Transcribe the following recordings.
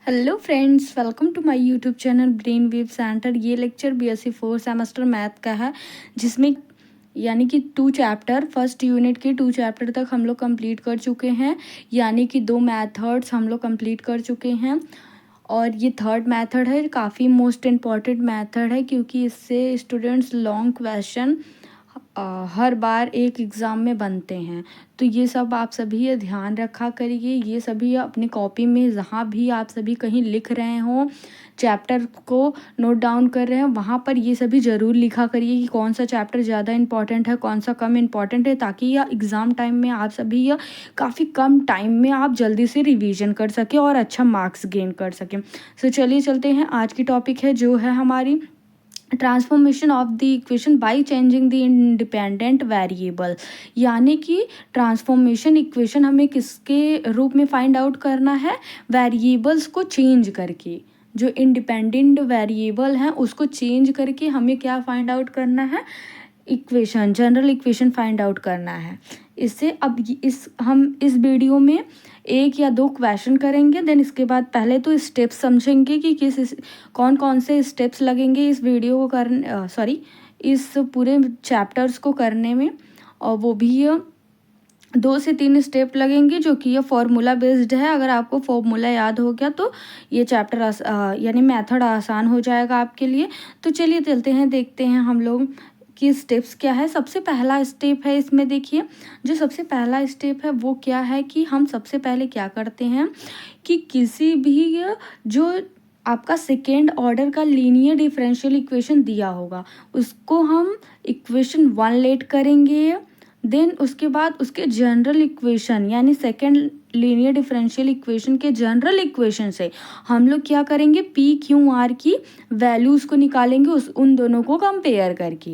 Hello friends, welcome to my YouTube channel brain wave centre. ये lecture BSc 4 semester math का है, जिसमें यानी कि 2 चैप्टर फर्स्ट यूनिट के 2 चैप्टर तक हम लोग कंप्लीट कर चुके हैं। यानी कि 2 मेथड्स हम लोग कंप्लीट कर चुके हैं और ये थर्ड मेथड है, काफ़ी मोस्ट इम्पॉर्टेंट मेथड है क्योंकि इससे स्टूडेंट्स लॉन्ग क्वेश्चन हर बार एक एग्ज़ाम में बनते हैं। तो ये सब आप सभी ये ध्यान रखा करिए। ये सभी अपनी कॉपी में जहाँ भी आप सभी कहीं लिख रहे हों, चैप्टर को नोट डाउन कर रहे हैं, वहाँ पर ये सभी ज़रूर लिखा करिए कि कौन सा चैप्टर ज़्यादा इम्पॉर्टेंट है, कौन सा कम इम्पॉर्टेंट है, ताकि यह एग्ज़ाम टाइम में आप सभी यह काफ़ी कम टाइम में आप जल्दी से रिवीजन कर सकें और अच्छा मार्क्स गेन कर सकें। सो चलिए चलते हैं। आज की टॉपिक है जो है हमारी transformation of the equation by changing the independent variable. यानी कि ट्रांसफॉर्मेशन इक्वेशन हमें किसके रूप में फाइंड आउट करना है? वेरिएबल्स को चेंज करके। जो इंडिपेंडेंट वेरिएबल हैं उसको चेंज करके हमें क्या फाइंड आउट करना है? Equation, general equation find out करना है। इससे अब हम इस वीडियो में 1 या 2 क्वेश्चन करेंगे, देन इसके बाद पहले तो स्टेप्स समझेंगे कि कौन कौन से स्टेप्स लगेंगे इस वीडियो को इस पूरे चैप्टर्स को करने में। और वो भी 2 से 3 स्टेप लगेंगे जो कि ये फार्मूला बेस्ड है। अगर आपको फार्मूला याद हो गया तो ये चैप्टर यानी मेथड आसान हो जाएगा आपके लिए। तो चलिए चलते हैं, देखते हैं हम लोग कि स्टेप्स क्या है। सबसे पहला स्टेप है इसमें, देखिए जो सबसे पहला स्टेप है वो क्या है कि हम सबसे पहले क्या करते हैं कि किसी भी जो आपका सेकेंड ऑर्डर का लीनियर डिफरेंशियल इक्वेशन दिया होगा उसको हम इक्वेशन 1 लेट करेंगे। देन उसके बाद उसके जनरल इक्वेशन यानी सेकेंड लीनियर डिफरेंशियल इक्वेशन के जनरल इक्वेशन से हम लोग क्या करेंगे, पी क्यू आर की वैल्यूज़ को निकालेंगे उन दोनों को कंपेयर करके।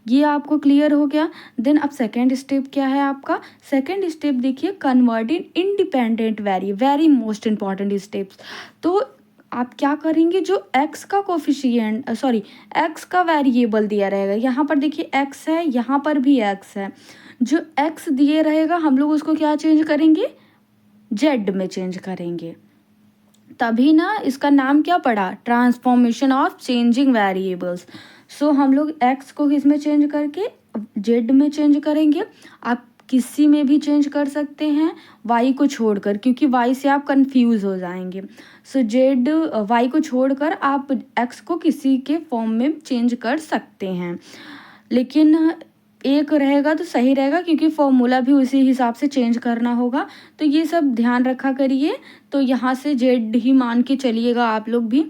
ये आपको क्लियर हो गया। देन अब सेकेंड स्टेप क्या है आपका? सेकेंड स्टेप देखिए, converting independent very most important steps. तो आप क्या करेंगे, जो x का कोफिशिएंट x का वेरिएबल दिया रहेगा, यहाँ पर देखिए x है, यहाँ पर भी x है। जो x दिए रहेगा हम लोग उसको क्या चेंज करेंगे? z में चेंज करेंगे। तभी ना इसका नाम क्या पड़ा? Transformation of changing variables. So हम लोग x को किस में चेंज करके z में चेंज करेंगे। आप किसी में भी चेंज कर सकते हैं y को छोड़कर, क्योंकि y से आप कंफ्यूज हो जाएंगे। सो y को छोड़कर आप x को किसी के फॉर्म में चेंज कर सकते हैं, लेकिन एक रहेगा तो सही रहेगा क्योंकि फॉर्मूला भी उसी हिसाब से चेंज करना होगा। तो ये सब ध्यान रखा करिए। तो यहाँ से z ही मान के चलिएगा, आप लोग भी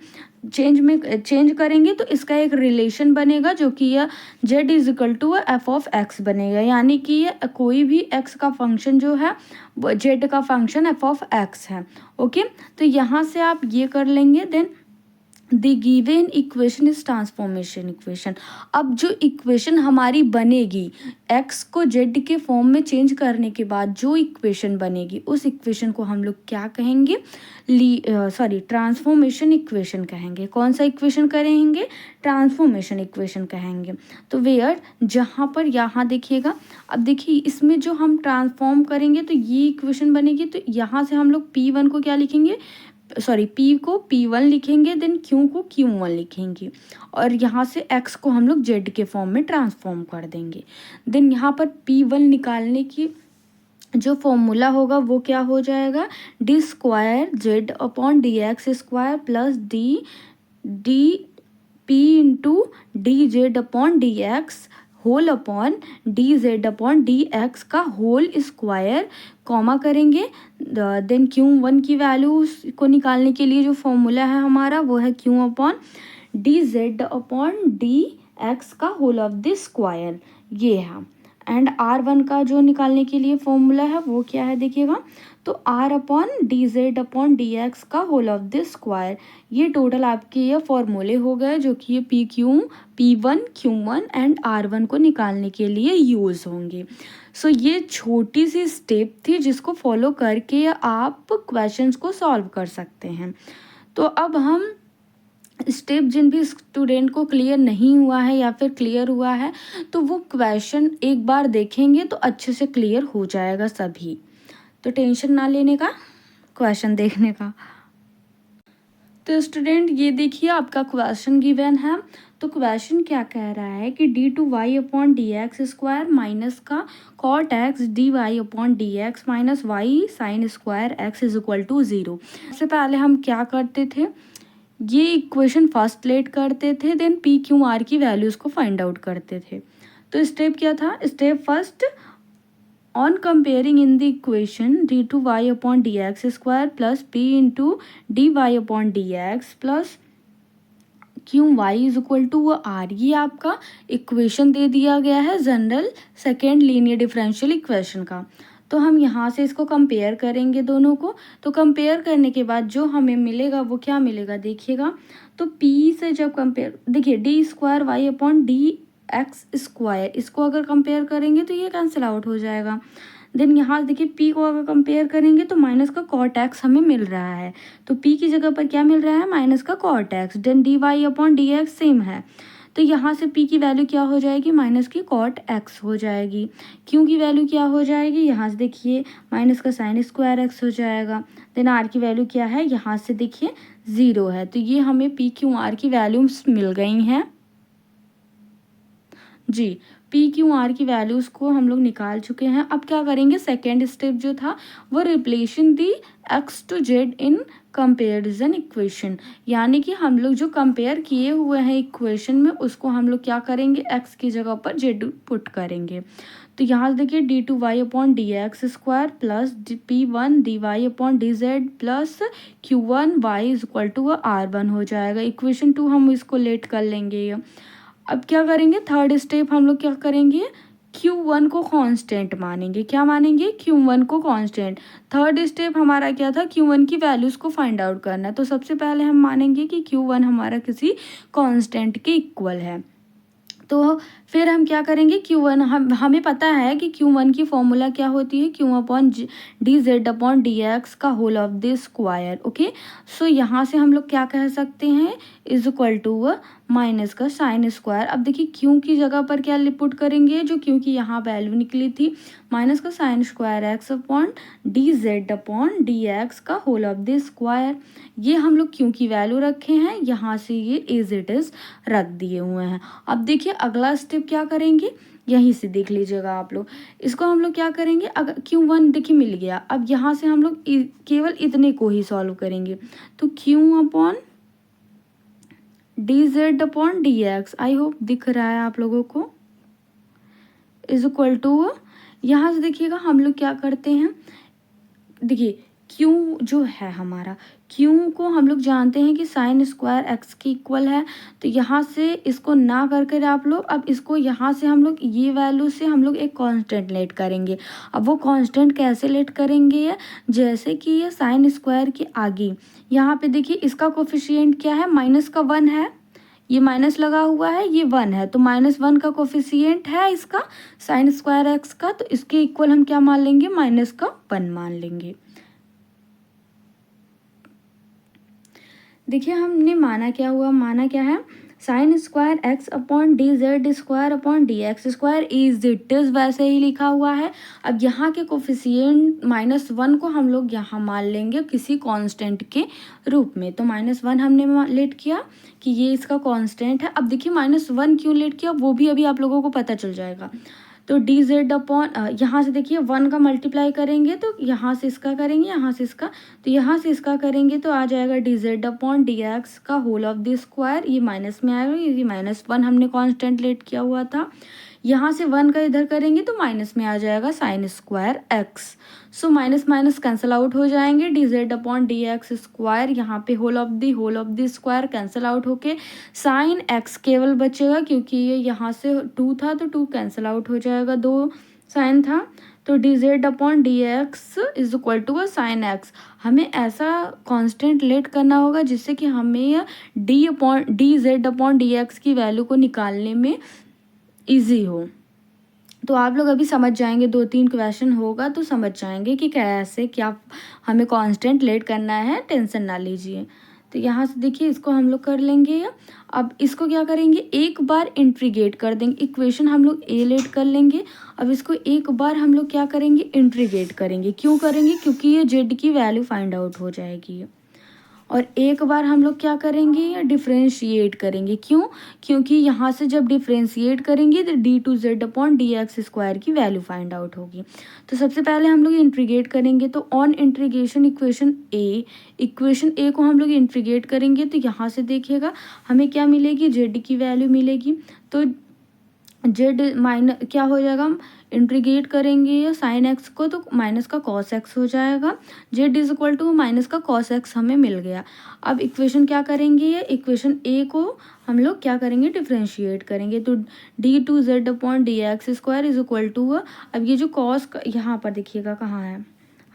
चेंज करेंगे तो इसका एक रिलेशन बनेगा जो कि यह z is equal to f of x बनेगा। यानी कि ये कोई भी x का फंक्शन जो है वो z का फंक्शन एफ ऑफ एक्स है। ओके, तो यहाँ से आप ये कर लेंगे। Then the given equation is transformation equation. अब जो इक्वेशन हमारी बनेगी x को z के फॉर्म में चेंज करने के बाद जो इक्वेशन बनेगी उस इक्वेशन को हम लोग क्या कहेंगे? ट्रांसफॉर्मेशन इक्वेशन कहेंगे। कौन सा इक्वेशन करेंगे? ट्रांसफॉर्मेशन इक्वेशन कहेंगे। तो वेयर जहाँ पर यहाँ देखिएगा, अब देखिए इसमें जो हम ट्रांसफॉर्म करेंगे तो ये इक्वेशन बनेगी। तो यहाँ से हम लोग P1 को क्या लिखेंगे? P को P1 लिखेंगे, देन Q को Q1 लिखेंगे और यहाँ से X को हम लोग Z के फॉर्म में ट्रांसफॉर्म कर देंगे। देन यहाँ पर P1 निकालने की जो फॉर्मूला होगा वो क्या हो जाएगा? D square z upon d x square plus d p into d z upon d x whole upon d z upon d x का होल स्क्वायर, कॉमा करेंगे। देन Q1 की वैल्यू को निकालने के लिए जो फॉर्मूला है हमारा वो है Q upon d z upon d x का होल ऑफ द स्क्वायर, ये है। एंड R1 का जो निकालने के लिए फॉर्मूला है वो क्या है देखिएगा, तो R upon d z upon d x का होल ऑफ द स्क्वायर। ये टोटल आपके ये फॉर्मूले हो गए जो कि ये P1 Q1 एंड R1 को निकालने के लिए यूज़ होंगे। सो ये छोटी सी स्टेप थी जिसको फॉलो करके आप क्वेश्चंस को सॉल्व कर सकते हैं। तो अब हम स्टेप जिन भी स्टूडेंट को क्लियर नहीं हुआ है या फिर क्लियर हुआ है तो वो क्वेश्चन एक बार देखेंगे तो अच्छे से क्लियर हो जाएगा सभी। तो टेंशन ना लेने का, क्वेश्चन देखने का। तो स्टूडेंट ये देखिए आपका क्वेश्चन गिवन है। तो क्वेश्चन क्या कह रहा है कि d two y upon d x square minus का cot x d y upon d x minus y sine square x is equal to 0। सबसे पहले हम क्या करते थे, ये इक्वेशन फर्स्ट लेट करते थे, देन पी क्यू आर की वैल्यूज़ को फाइंड आउट करते थे। तो स्टेप क्या था, step first on comparing in the equation d2y upon dx square plus p into dy upon dx plus q y is equal to r, ये आपका equation दे दिया गया है general second linear differential equation का। तो हम यहाँ से इसको कंपेयर करेंगे दोनों को। तो कंपेयर करने के बाद जो हमें मिलेगा वो क्या मिलेगा देखिएगा। तो p से जब कंपेयर, देखिए d square y upon d x square, इसको अगर कंपेयर करेंगे तो ये कैंसिल आउट हो जाएगा। देन यहाँ देखिए p को अगर कंपेयर करेंगे तो माइनस का कॉट एक्स हमें मिल रहा है। तो p की जगह पर क्या मिल रहा है, माइनस का cot x. Then d y upon d x same है, तो यहाँ से p की वैल्यू क्या हो जाएगी, माइनस की कॉट एक्स हो जाएगी। q की वैल्यू क्या हो जाएगी, यहाँ से देखिए माइनस का साइन स्क्वायर एक्स हो जाएगा। देन r की वैल्यू क्या है, यहाँ से देखिए 0 है। तो ये हमें p क्यू r की वैल्यूज मिल गई हैं जी। पी क्यू आर की वैल्यूज़ को हम लोग निकाल चुके हैं। अब क्या करेंगे, सेकेंड स्टेप जो था वो रिप्लेशन the x to z in comparison equation, यानी कि हम लोग जो कंपेयर किए हुए हैं इक्वेशन में उसको हम लोग क्या करेंगे, एक्स की जगह पर जेड पुट करेंगे। तो यहाँ से देखिए d two y upon d x square plus p one d y upon d z plus q one y is equal to r one हो जाएगा। इक्वेशन 2 हम इसको लेट कर लेंगे। अब क्या करेंगे, थर्ड स्टेप हम लोग क्या करेंगे, Q1 को कांस्टेंट मानेंगे। क्या मानेंगे, Q1 को कांस्टेंट। थर्ड स्टेप हमारा क्या था, Q1 की वैल्यूज़ को फाइंड आउट करना। तो सबसे पहले हम मानेंगे कि Q1 हमारा किसी कांस्टेंट के इक्वल है। तो फिर हम क्या करेंगे, Q1 हमें पता है कि Q1 की फॉर्मूला क्या होती है, Q upon d z upon d x का whole of the square. Okay, so यहाँ से हम लोग क्या कह सकते हैं, इज इक्वल टू माइनस का साइन स्क्वायर। अब देखिए क्यू की जगह पर क्या पुट करेंगे, जो क्यू की यहाँ वैल्यू निकली थी, माइनस का sine square x upon d z upon d x का होल ऑफ द स्क्वायर। ये हम लोग क्यू की वैल्यू रखे हैं, यहाँ से ये एज इट इज रख दिए हुए हैं। अब देखिए अगला स्टेप क्या करेंगे, यहीं से देख लीजिएगा आप लोग। इसको हम लोग क्या करेंगे, अगर Q1 देखिए मिल गया, अब यहाँ से हम लोग केवल इतने को ही सॉल्व करेंगे। तो Q upon d z upon d x, I hope दिख रहा है आप लोगों को, इज इक्वल टू, यहाँ से देखिएगा हम लोग क्या करते हैं, देखिए Q जो है हमारा, Q को हम लोग जानते हैं कि साइन स्क्वायर एक्स के इक्वल है। तो यहाँ से इसको ना करके आप लोग, अब इसको यहाँ से हम लोग ये वैल्यू से हम लोग एक कांस्टेंट लेट करेंगे। अब वो कांस्टेंट कैसे लेट करेंगे, जैसे कि ये साइन स्क्वायर के आगे यहाँ पे देखिए इसका कोफिशिएंट क्या है, माइनस का 1 है, ये माइनस लगा हुआ है, ये 1 है, तो -1 का कोफिशिएंट है इसका साइन स्क्वायर एक्स का। तो इसके इक्वल हम क्या मान लेंगे, माइनस का 1 मान लेंगे। देखिए हमने माना क्या हुआ, माना क्या है, sign square x upon d Z square upon d x square is it is वैसे ही लिखा हुआ है। अब यहाँ के कोफिशिएंट -1 को हम लोग यहाँ मान लेंगे किसी कांस्टेंट के रूप में। तो -1 हमने लेट किया कि ये इसका कांस्टेंट है। अब देखिए -1 क्यों लेट किया वो भी अभी आप लोगों को पता चल जाएगा। तो डी जेड अपॉन, यहाँ से देखिए 1 का मल्टीप्लाई करेंगे तो यहाँ से इसका करेंगे, यहाँ से इसका, तो यहाँ से इसका करेंगे तो आ जाएगा D z upon d x का होल ऑफ द स्क्वायर। ये माइनस में आएगा, ये -1 हमने कांस्टेंट लेट किया हुआ था। यहाँ से 1 का इधर करेंगे तो माइनस में आ जाएगा sine square x. So minus minus cancel out हो जाएंगे, d z upon d x square, यहाँ पे whole of the square cancel out होके साइन एक्स केवल बचेगा, क्योंकि ये यहाँ से 2 था तो 2 कैंसिल आउट हो जाएगा, 2 साइन था। तो d z upon d x is equal to sine x. हमें ऐसा कांस्टेंट लेट करना होगा जिससे कि हमें d z upon d x की वैल्यू को निकालने में ईजी हो। तो आप लोग अभी समझ जाएंगे, 2-3 क्वेश्चन होगा तो समझ जाएंगे कि कैसे क्या हमें कांस्टेंट लेट करना है, टेंशन ना लीजिए। तो यहाँ से देखिए इसको हम लोग कर लेंगे। अब इसको क्या करेंगे, एक बार इंट्रीगेट कर देंगे, इक्वेशन हम लोग ए लेट कर लेंगे। अब इसको एक बार हम लोग क्या करेंगे, इंट्रीगेट करेंगे। क्यों करेंगे, क्योंकि ये जेड की वैल्यू फाइंड आउट हो जाएगी। और एक बार हम लोग क्या करेंगे, डिफ्रेंशिएट करेंगे। क्यों? क्योंकि यहाँ से जब डिफ्रेंशिएट करेंगे तो d2z/dx² की वैल्यू फाइंड आउट होगी। तो सबसे पहले हम लोग इंटीग्रेट करेंगे, तो ऑन इंटीग्रेशन इक्वेशन ए को हम लोग इंटीग्रेट करेंगे तो यहाँ से देखिएगा हमें क्या मिलेगी, जेड की वैल्यू मिलेगी। तो जेड माइनस क्या हो जाएगा, हम इंटीग्रेट करेंगे साइन एक्स को तो माइनस का कॉस एक्स हो जाएगा। Z is equal to minus का कॉस एक्स हमें मिल गया। अब इक्वेशन क्या करेंगे, इक्वेशन ए को हम लोग क्या करेंगे, डिफ्रेंशिएट करेंगे। तो d2z/dx² इज इक्वल टू, अब ये जो कॉस यहाँ पर देखिएगा कहाँ है,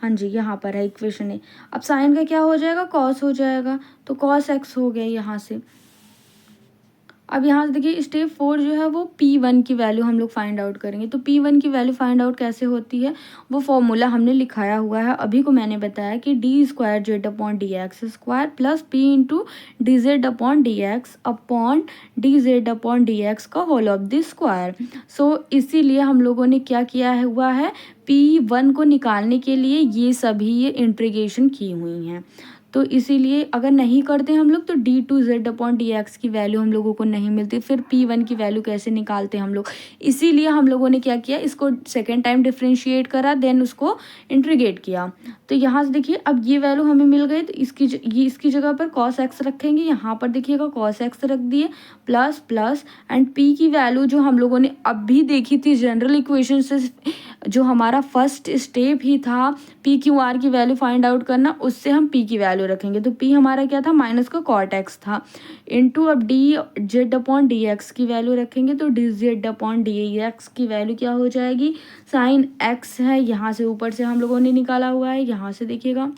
हाँ जी यहाँ पर है इक्वेशन ए। अब साइन का क्या हो जाएगा, कॉस हो जाएगा, तो कॉस एक्स हो गया यहाँ से। अब यहाँ से देखिए स्टेप 4 जो है वो P1 की वैल्यू हम लोग फाइंड आउट करेंगे। तो P1 की वैल्यू फाइंड आउट कैसे होती है, वो फॉर्मूला हमने लिखाया हुआ है, अभी को मैंने बताया कि d² plus p into dz/dx का होल ऑफ द स्क्वायर। सो इसीलिए हम लोगों ने क्या किया हुआ है, P1 को निकालने के लिए ये सभी ये इंटीग्रेशन की हुई हैं। तो इसीलिए अगर नहीं करते हम लोग तो d2z/dx की वैल्यू हम लोगों को नहीं मिलती, फिर P1 की वैल्यू कैसे निकालते हम लोग। इसीलिए हम लोगों ने क्या किया, इसको सेकेंड टाइम डिफ्रेंशिएट करा, देन उसको इंटीग्रेट किया। तो यहाँ से देखिए अब ये वैल्यू हमें मिल गई, तो इसकी जगह पर cos x रखेंगे, यहाँ पर देखिएगा cos x रख दिए, प्लस प्लस एंड P की वैल्यू जो हम लोगों ने अभी देखी थी जनरल इक्वेशन से, जो हमारा फर्स्ट स्टेप ही था PQR की वैल्यू फाइंड आउट करना, उससे हम P की वैल्यू रखेंगे। तो P हमारा क्या था, माइनस का cot x था, इनटू अब dz/dx की वैल्यू रखेंगे, तो dz/dx की वैल्यू क्या हो जाएगी, साइन x है, यहाँ से ऊपर से हम लोगों ने निकाला हुआ है, यहाँ से देखिएगा।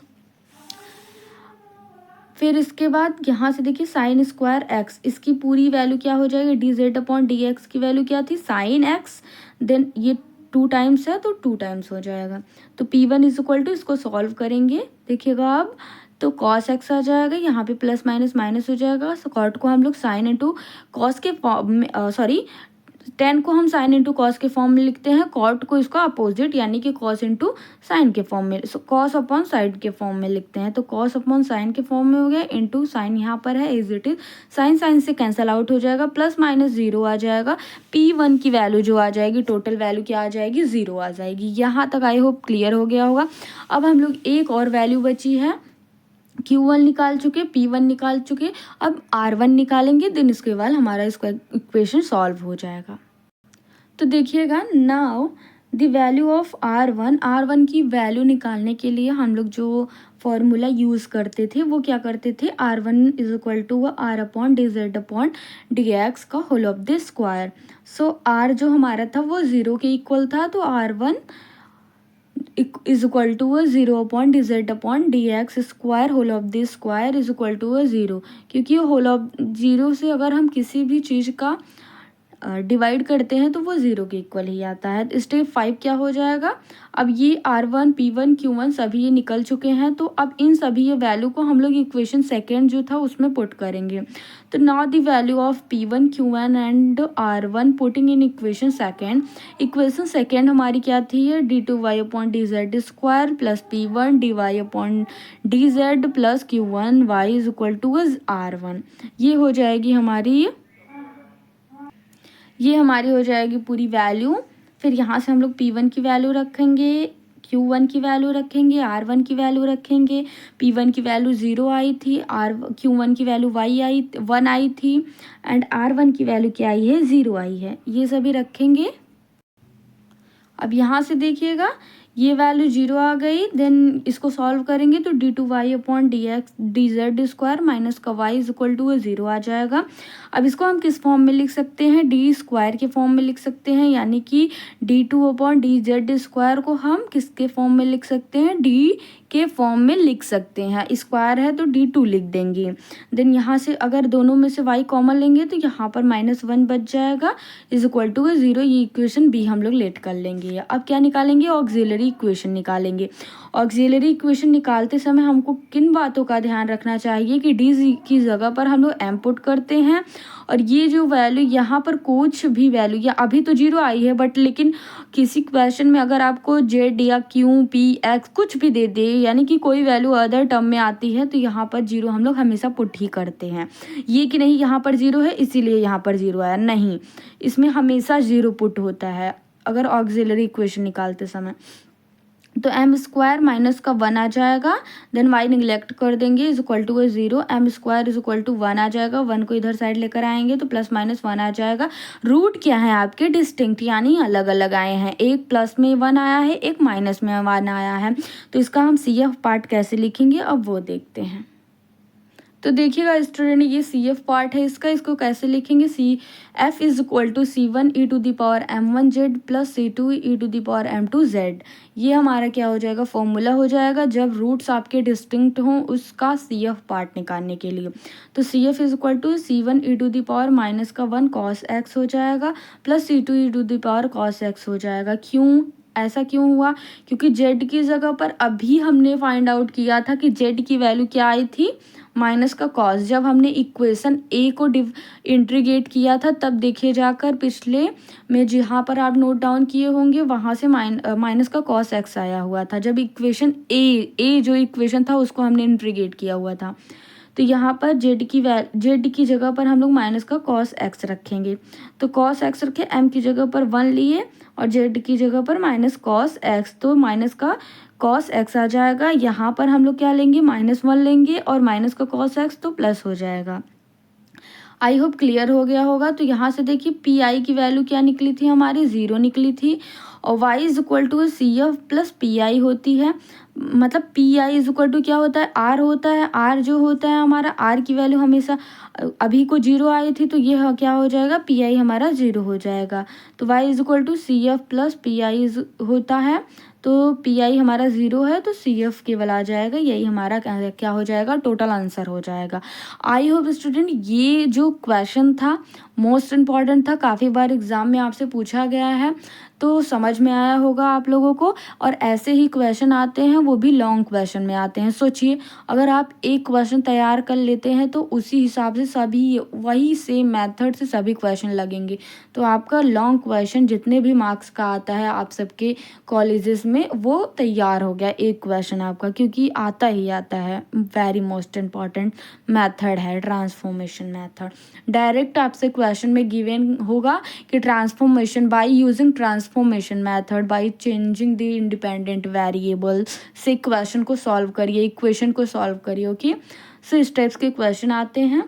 फिर इसके बाद यहाँ से देखिए साइन स्क्वायर एक्स, इसकी पूरी वैल्यू क्या हो जाएगी, dz/dx की वैल्यू क्या थी, साइन एक्स, देन ये 2 टाइम्स है तो 2 टाइम्स हो जाएगा। तो P1 इज इक्वल टू, इसको सॉल्व करेंगे देखिएगा अब, तो cos x आ जाएगा, यहाँ पे प्लस माइनस माइनस हो जाएगा। कॉट को हम लोग साइन इंटू कॉस के फॉर्म में, सॉरी टेन को हम साइन इंटू कॉस के फॉर्म में लिखते हैं, कॉट को इसका अपोजिट यानी कि कॉस इंटू साइन के फॉर्म में, कॉस अपॉन साइन के फॉर्म में लिखते हैं। तो कॉस अपॉन साइन के फॉर्म में हो गया, इंटू साइन यहाँ पर है as it is, sine sine से कैंसल आउट हो जाएगा, प्लस माइनस 0 आ जाएगा। P1 की वैल्यू जो आ जाएगी, टोटल वैल्यू क्या आ जाएगी, 0 आ जाएगी। यहाँ तक आई होप क्लियर हो गया होगा। अब हम लोग एक और वैल्यू बची है, Q1 निकाल चुके, P1 निकाल चुके, अब R1 निकालेंगे, देन इसके बाद हमारा इसका इक्वेशन सॉल्व हो जाएगा। तो देखिएगा now the value of R1 की वैल्यू निकालने के लिए हम लोग जो फॉर्मूला यूज़ करते थे वो क्या करते थे, R1 is equal to R/dz/dx का whole of the square. So R जो हमारा था वो 0 के इक्वल था, तो R1 is equal to 0/dz/dx² whole of the square is equal to 0, क्योंकि होल ऑफ 0 से अगर हम किसी भी चीज़ का डिवाइड करते हैं तो वो 0 के इक्वल ही आता है। स्टेप 5 क्या हो जाएगा, अब ये R1 P1 Q1 सभी ये निकल चुके हैं, तो अब इन सभी ये वैल्यू को हम लोग इक्वेशन सेकेंड जो था उसमें पुट करेंगे। तो now the value of P1 Q1 and R1 putting in equation second. Equation second हमारी क्या थी, d2y/dz² plus P1 dy/dz plus Q1y is equal to R1। ये हो जाएगी हमारी, ये हमारी हो जाएगी पूरी वैल्यू। फिर यहाँ से हम लोग P1 की वैल्यू रखेंगे, Q1 की वैल्यू रखेंगे, R1 की वैल्यू रखेंगे। P1 की वैल्यू 0 आई थी, Q1 की वैल्यू 1 आई थी, एंड R1 की वैल्यू क्या आई है, 0 आई है। ये सभी रखेंगे। अब यहाँ से देखिएगा ये वैल्यू 0 आ गई, देन इसको सॉल्व करेंगे तो d2y/dz² माइनस का y इज इक्वल टू 0 आ जाएगा। अब इसको हम किस फॉर्म में लिख सकते हैं, d² के फॉर्म में लिख सकते हैं, यानी कि d2/dz² को हम किसके फॉर्म में लिख सकते हैं, d के फॉर्म में लिख सकते हैं। स्क्वायर है तो d2 लिख देंगे। देन यहाँ से अगर दोनों में से y कॉमन लेंगे तो यहाँ पर -1 बच जाएगा इज इक्वल टू 0। ये इक्वेशन बी हम लोग लेट कर लेंगे। अब क्या निकालेंगे, ऑक्सिलरी इक्वेशन निकालेंगे। ऑक्सिलरी इक्वेशन निकालते समय हमको किन बातों का ध्यान रखना चाहिए कि डी की जगह पर हम लोग एम पुट करते हैं, और ये जो वैल्यू यहाँ पर कुछ भी वैल्यू, या अभी तो 0 आई है बट लेकिन किसी क्वेश्चन में अगर आपको जेड या क्यू पी एक्स कुछ भी दे दे यानी कि कोई वैल्यू अदर टर्म में आती है तो यहाँ पर 0 हम लोग हमेशा पुट ही करते हैं। ये कि नहीं यहाँ पर 0 है इसीलिए यहाँ पर 0 आया, नहीं, इसमें हमेशा 0 पुट होता है अगर ऑक्सिलरी इक्वेशन निकालते समय। तो एम स्क्वायर माइनस का 1 आ जाएगा, देन वाई निगलेक्ट कर देंगे is equal to 0, m square is equal to 1 आ जाएगा, 1 को इधर साइड लेकर आएंगे तो प्लस माइनस 1 आ जाएगा। रूट क्या है आपके डिस्टिंक्ट यानी अलग अलग आए हैं, एक प्लस में 1 आया है, एक माइनस में 1 आया है। तो इसका हम सी एफ पार्ट कैसे लिखेंगे अब वो देखते हैं। तो देखिएगा स्टूडेंट, ये सी एफ पार्ट है इसका, इसको कैसे लिखेंगे, c f is equal to C1 e to the power m1z plus C2 e to the power m2z। ये हमारा क्या हो जाएगा, फॉर्मूला हो जाएगा जब रूट्स आपके डिस्टिंक्ट हों उसका सी एफ पार्ट निकालने के लिए। तो c f is equal to C1 e to the power minus का 1 cos x हो जाएगा plus C2 e to the power cos x हो जाएगा। क्यों, ऐसा क्यों हुआ, क्योंकि z की जगह पर अभी हमने फाइंड आउट किया था कि z की वैल्यू क्या आई थी, माइनस का कॉस। जब हमने इक्वेशन ए को इंटीग्रेट किया था तब देखिए जाकर पिछले में जहाँ पर आप नोट डाउन किए होंगे वहाँ से माइनस का कॉस एक्स आया हुआ था जब इक्वेशन ए जो इक्वेशन था उसको हमने इंटीग्रेट किया हुआ था। तो यहाँ पर जेड की जगह पर हम लोग माइनस का कॉस एक्स रखेंगे, तो कॉस एक्स रखे, एम की जगह पर 1 लिए और जेड की जगह पर माइनस कॉस एक्स, तो माइनस का कॉस एक्स आ जाएगा। यहाँ पर हम लोग क्या लेंगे, -1 लेंगे और माइनस का कॉस एक्स तो प्लस हो जाएगा। आई होप क्लियर हो गया होगा। तो यहाँ से देखिए पी आई की वैल्यू क्या निकली थी, हमारी 0 निकली थी और y is equal to c f plus p i होती है। मतलब p i is equal to क्या होता है, r होता है। r जो होता है हमारा, r की वैल्यू हमेशा अभी को 0 आई थी तो ये क्या हो जाएगा, पी आई हमारा 0 हो जाएगा। तो y is equal to c f plus p i होता है, तो पी आई हमारा 0 है तो सी एफ केवल आ जाएगा, यही हमारा क्या हो जाएगा, टोटल आंसर हो जाएगा। आई होप स्टूडेंट ये जो क्वेश्चन था मोस्ट इम्पॉर्टेंट था, काफ़ी बार एग्ज़ाम में आपसे पूछा गया है तो समझ में आया होगा आप लोगों को। और ऐसे ही क्वेश्चन आते हैं, वो भी लॉन्ग क्वेश्चन में आते हैं। सोचिए अगर आप एक क्वेश्चन तैयार कर लेते हैं तो उसी हिसाब से सभी वही सेम मेथड से सभी क्वेश्चन लगेंगे, तो आपका लॉन्ग क्वेश्चन जितने भी मार्क्स का आता है आप सबके कॉलेजेस में वो तैयार हो गया एक क्वेश्चन आपका, क्योंकि आता ही आता है। वेरी मोस्ट इम्पॉर्टेंट मेथड है ट्रांसफॉर्मेशन मेथड। डायरेक्ट आपसे क्वेश्चन में गिवन होगा कि transformation by using transformation method by changing the independent variable से क्वेश्चन को सॉल्व करिए, इक्वेशन को सॉल्व करिए। ओके, सो इस टाइप्स के क्वेश्चन आते हैं।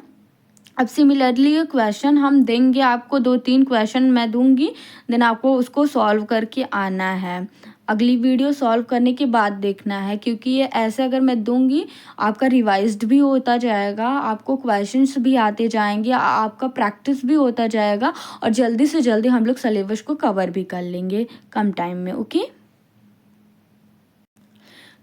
अब सिमिलरली ये क्वेश्चन हम देंगे आपको, 2-3 क्वेश्चन मैं दूंगी, देन आपको उसको सॉल्व करके आना है। अगली वीडियो सॉल्व करने के बाद देखना है, क्योंकि ये ऐसे अगर मैं दूंगी आपका रिवाइज्ड भी होता जाएगा, आपको क्वेश्चंस भी आते जाएंगे, आपका प्रैक्टिस भी होता जाएगा और जल्दी से जल्दी हम लोग सिलेबस को कवर भी कर लेंगे कम टाइम में। ओके,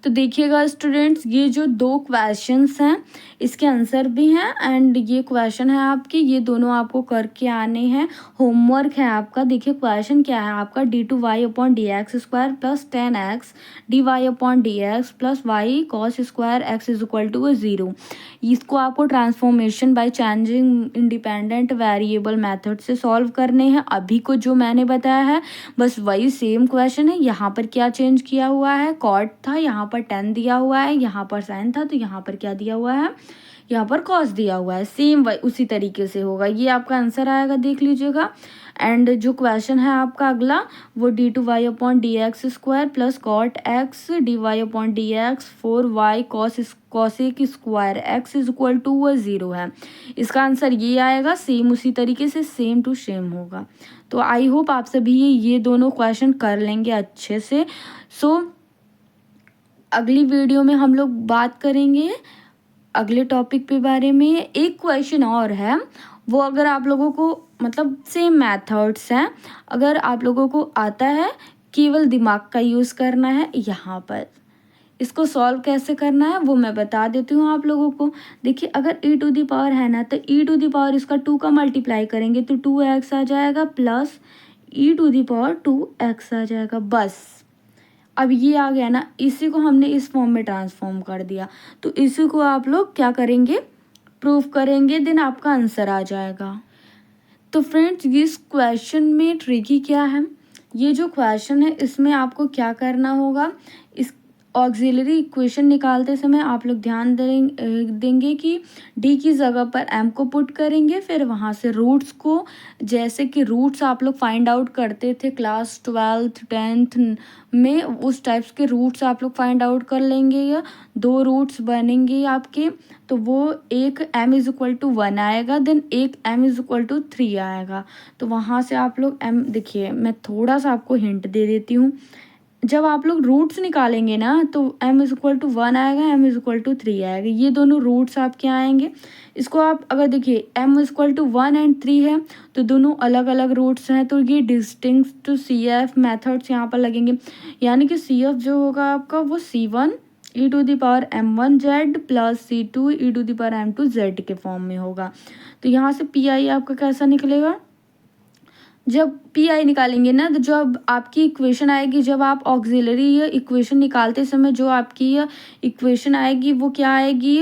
तो देखिएगा स्टूडेंट्स, ये जो 2 क्वेश्चंस हैं इसके आंसर भी हैं एंड ये क्वेश्चन है आपके, ये दोनों आपको करके आने हैं, होमवर्क है आपका। देखिए क्वेश्चन क्या है आपका, d/y/dx² plus 10x dy/dx plus y cos² x is equal to 0। इसको आपको transformation by changing independent variable method से सॉल्व करने हैं। अभी को जो मैंने बताया है बस वही सेम क्वेश्चन है। यहाँ पर क्या चेंज किया हुआ है, कॉट था, यहाँ पर 10 दिया हुआ है, यहाँ पर साइन था तो यहाँ पर क्या दिया हुआ है, यहाँ पर कॉस दिया हुआ है। सेम उसी तरीके से होगा, ये आपका आंसर आएगा, देख लीजिएगा। एंड जो क्वेश्चन है आपका अगला वो d/y/dx² plus cot x dy/dx 4y cos² x is equal to 0 है। इसका आंसर ये आएगा, सेम उसी तरीके से सेम टू सेम होगा। तो आई होप आप सभी ये दोनों क्वेश्चन कर लेंगे अच्छे से। सो अगली वीडियो में हम लोग बात करेंगे अगले टॉपिक पे बारे में। एक क्वेश्चन और है, वो अगर आप लोगों को मतलब सेम मेथड्स हैं, अगर आप लोगों को आता है, केवल दिमाग का यूज़ करना है। यहाँ पर इसको सॉल्व कैसे करना है वो मैं बता देती हूँ आप लोगों को। देखिए अगर e टू दी पावर है ना, तो e टू दी पावर इसका 2 का मल्टीप्लाई करेंगे तो 2x आ जाएगा plus e to the power 2x आ जाएगा। बस अब ये आ गया ना, इसी को हमने इस फॉर्म में ट्रांसफॉर्म कर दिया, तो इसी को आप लोग क्या करेंगे, प्रूफ करेंगे, देन आपका आंसर आ जाएगा। तो फ्रेंड्स इस क्वेश्चन में ट्रिकी क्या है, ये जो क्वेश्चन है इसमें आपको क्या करना होगा, इस ऑक्सिलरी इक्वेशन निकालते समय आप लोग ध्यान देंगे कि डी की जगह पर एम को पुट करेंगे, फिर वहाँ से रूट्स को, जैसे कि रूट्स आप लोग फाइंड आउट करते थे क्लास 12th 10th में, उस टाइप्स के रूट्स आप लोग फाइंड आउट कर लेंगे। या 2 रूट्स बनेंगे आपके, तो वो एक m इज इक्वल टू 1 आएगा, देन एक m इज इक्वल टू 3 आएगा। तो वहाँ से आप लोग m, देखिए मैं थोड़ा सा आपको हिंट दे देती हूँ। जब आप लोग रूट्स निकालेंगे ना तो m इज इक्वल टू 1 आएगा, m इज इक्वल टू 3 आएगा, ये दोनों रूट्स आपके आएंगे। इसको आप अगर देखिए m is equal to 1 and 3 है तो दोनों अलग अलग रूट्स हैं, तो ये डिस्टिंक्ट टू CF मेथड्स यहाँ पर लगेंगे। यानी कि CF जो होगा आपका वो C1 e to the power m1z plus C2 e to the power m2z के फॉर्म में होगा। तो यहाँ से PI आपका कैसा निकलेगा, जब PI निकालेंगे ना तो जब आपकी इक्वेशन आएगी, जब आप ऑक्सिलरी इक्वेशन निकालते समय जो आपकी इक्वेशन आएगी वो क्या आएगी,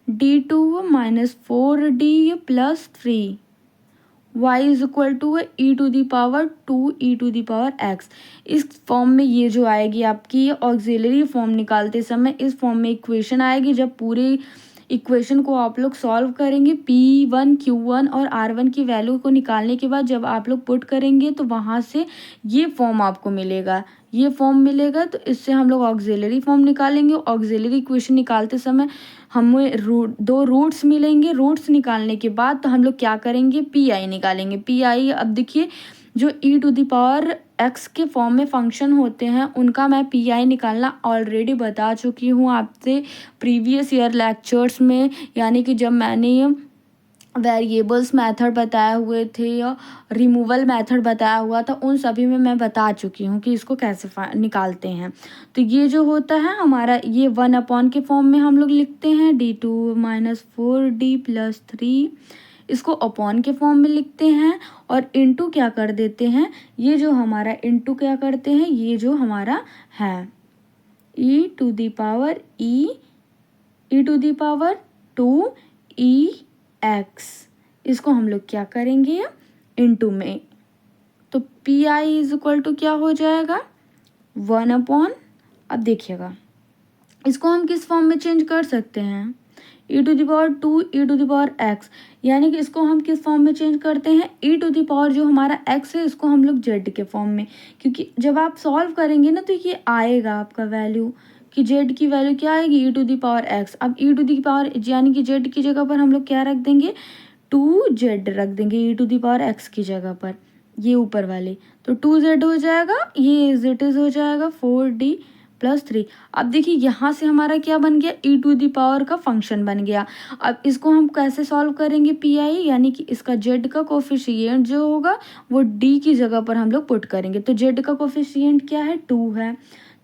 D2 minus 4D plus 3 y is equal to e to the power 2 e to the power x। इस फॉर्म में ये जो आएगी आपकी ऑक्सिलरी फॉर्म निकालते समय इस फॉर्म में इक्वेशन आएगी। जब पूरी इक्वेशन को आप लोग सॉल्व करेंगे, P1 Q1 और R1 की वैल्यू को निकालने के बाद जब आप लोग पुट करेंगे तो वहाँ से ये फॉर्म आपको मिलेगा, ये फॉर्म मिलेगा। तो इससे हम लोग ऑक्सिलरी फॉर्म निकालेंगे। ऑक्सिलरी इक्वेशन निकालते समय हमें 2 रूट्स मिलेंगे। रूट्स निकालने के बाद तो हम लोग क्या करेंगे, PI निकालेंगे। PI अब देखिए जो e to the power x के फॉर्म में फंक्शन होते हैं उनका मैं PI निकालना ऑलरेडी बता चुकी हूँ आपसे प्रीवियस ईयर लेक्चर्स में। यानी कि जब मैंने वेरिएबल्स मेथड बताए हुए थे या रिमूवल मेथड बताया हुआ था, उन सभी में मैं बता चुकी हूँ कि इसको कैसे निकालते हैं। तो ये जो होता है हमारा, ये 1 अपॉन के फॉर्म में हम लोग लिखते हैं D2 माइनस 4D प्लस 3, इसको अपॉन के फॉर्म में लिखते हैं और इनटू क्या कर देते हैं, ये जो हमारा इनटू क्या करते हैं, ये जो हमारा है e to the power e to the power 2ex, इसको हम लोग क्या करेंगे इनटू में। तो PI इज इक्वल टू क्या हो जाएगा 1 अपॉन, अब देखिएगा इसको हम किस फॉर्म में चेंज कर सकते हैं, e to the power 2 e to the power x। यानी कि इसको हम किस फॉर्म में चेंज करते हैं, e टू द पावर जो हमारा x है इसको हम लोग z के फॉर्म में, क्योंकि जब आप सॉल्व करेंगे ना तो ये आएगा आपका वैल्यू कि z की वैल्यू क्या आएगी e to the power x। अब e टू द पावर यानी कि z की जगह पर हम लोग क्या रख देंगे, 2z रख देंगे e to the power x की जगह पर, ये ऊपर वाले, तो 2z हो जाएगा, ये एज इट इज हो जाएगा 4D प्लस 3। अब देखिए यहाँ से हमारा क्या बन गया, e टू द पावर का फंक्शन बन गया। अब इसको हम कैसे सॉल्व करेंगे PI, यानी कि इसका z का कोफिशिएंट जो होगा वो d की जगह पर हम लोग पुट करेंगे। तो z का कोफिशिएंट क्या है, 2 है,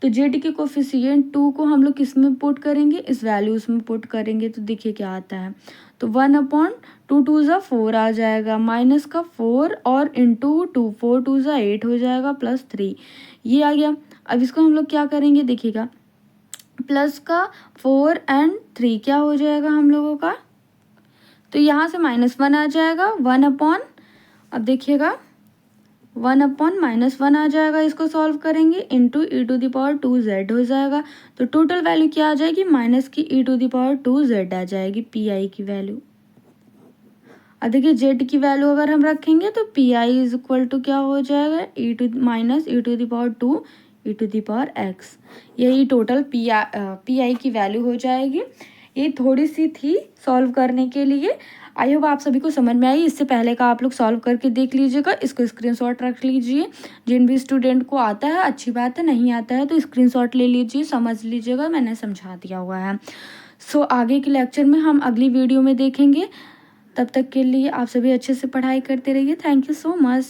तो z के कोफिशिएंट 2 को हम लोग किस में पुट करेंगे, इस वैल्यूज में पुट करेंगे। तो देखिए क्या आता है, तो 1 अपॉन 2 2 ज़ा 4 आ जाएगा, माइनस का 4 और इंटू 2 4 2 ज़ा 8 हो जाएगा प्लस 3, ये आ गया। अब इसको हम लोग क्या करेंगे, देखिएगा प्लस का 4 एंड 3 क्या हो जाएगा हम लोगों का, तो यहाँ से -1 आ जाएगा 1 अपॉन, अब देखिएगा 1 अपॉन -1 आ जाएगा, इसको सॉल्व करेंगे into e to the power 2z हो जाएगा। तो टोटल वैल्यू क्या आ जाएगी, माइनस की e to the power 2z आ जाएगी PI की वैल्यू। अब देखिए z की वैल्यू अगर हम रखेंगे तो PI इज इक्वल टू क्या हो जाएगा, e to the power 2 e to the power x, यही टोटल PI की वैल्यू हो जाएगी। ये थोड़ी सी थी सॉल्व करने के लिए, आई होप आप सभी को समझ में आई। इससे पहले का आप लोग सॉल्व करके देख लीजिएगा, इसको स्क्रीनशॉट रख लीजिए। जिन भी स्टूडेंट को आता है अच्छी बात है, नहीं आता है तो स्क्रीनशॉट ले लीजिए, समझ लीजिएगा, मैंने समझा दिया हुआ है। सो आगे के लेक्चर में हम अगली वीडियो में देखेंगे। तब तक के लिए आप सभी अच्छे से पढ़ाई करते रहिए। Thank you so much.